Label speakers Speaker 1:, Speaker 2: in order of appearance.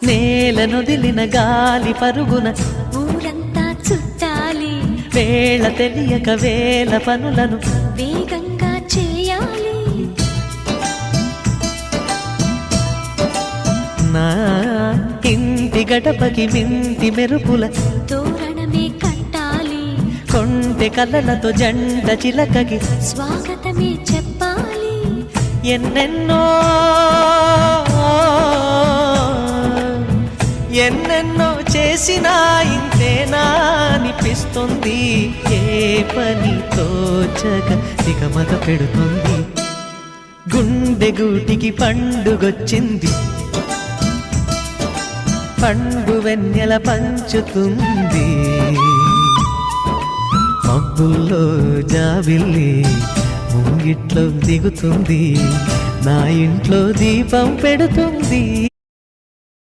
Speaker 1: నేలనొదిలిన గాలి పరుగున
Speaker 2: ఊరంతా చుట్టాలి,
Speaker 1: వేళ తెలియక వేల పనులను
Speaker 2: వేగంగా చేయాలి.
Speaker 1: నా ఇంటి గడపకి మింటి మెరుపుల
Speaker 2: తోరణమే కట్టాలి,
Speaker 1: కొంటె కలలతో జంట చిలకకి
Speaker 2: స్వాగతమే చెప్పాలి.
Speaker 1: ఎన్నెన్నో ఎన్నెన్నో చేసినా ఇంతేనా అనిపిస్తుంది. ఏ పని తోచక దిగమగ పెడుతుంది. గుండె గూటికి పండుగొచ్చింది, పండు వెన్నెల పంచుతుంది. మబ్బుల్లో జాబిల్లి ముంగిట్లో దిగుతుంది, నా ఇంట్లో దీపం పెడుతుంది.